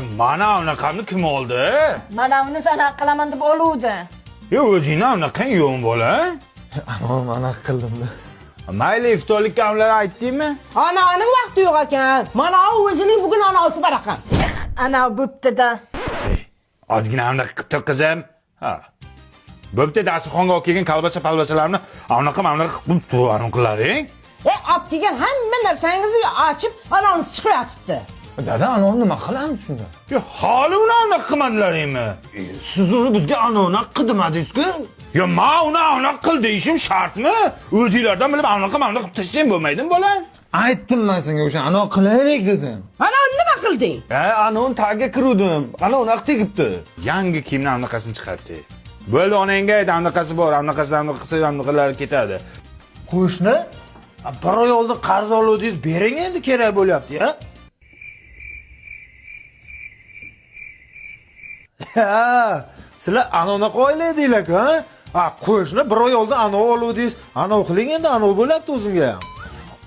mana unaqani kim oldi? Mana uni sana qilaman deb oluvdi. O'zingni unaqang yo'q bola. Anam anaqa qildim-da. Mayli iftorlikka amlar aytdingmi? Ananing vaqti yo'q ekan. Mana o'zining bugun anasi bor ekan. Ana bo'pti-da. Ozgina unaqa qilib tur qizim. Ha. Bo'pti, dasturxonga olib kelgan kalbasa-palbasalarni anaqa qilib tur, qilaring. Olib kelgan hamma narsangizni ochib, anangiz chiqib yotibdi. Dada, anam nima qilamiz shunda? Yo, hali uni anaqa qilmadilaringmi? Siz uni bizga anaqa qilmadingiz-ku. Yo, men uni anaqa qil deyishim shartmi? O'zingizlardan bilib anaqa qilib tashlashim bo'lmaydimi, bola? Aytdim men senga o'sha anaqa qilaylik dedim. Ana nima qilding? Ananing tagiga kiruvdim. Ana unaqa tegibdi. Yangi kiyimni anaqasini chiqardi. Bo'ldi, onangga ayt, anaqasi bor, anaqasidan qilsa anaqalar ketadi. Qo'shni, bir oy oldin qarz oluvdingiz, bering endi kerak bo'lyapti-ya. Ha, sizlar anaqa o'ylaydinglar-ku, ha? Qo'shni bir oy oldin anaqa oluvdingiz, anaqa qiling endi, anaqa bo'lyapti o'zimga ham.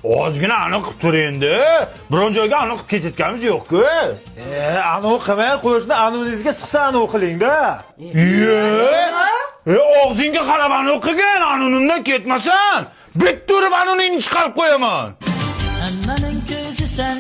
Ozgina aniq qilib tur endi. Biron joyga aniq qilib ketayotganimiz yo'q-ku. Anaqa qilmay, qo'shni anoningizga siqsa anaqa qiling-da. Og'zingga qarab aniq qilgan, anonimdan ketmasan. Bit turib anoningni chiqarib qo'yaman. Hammaning ko'zi sen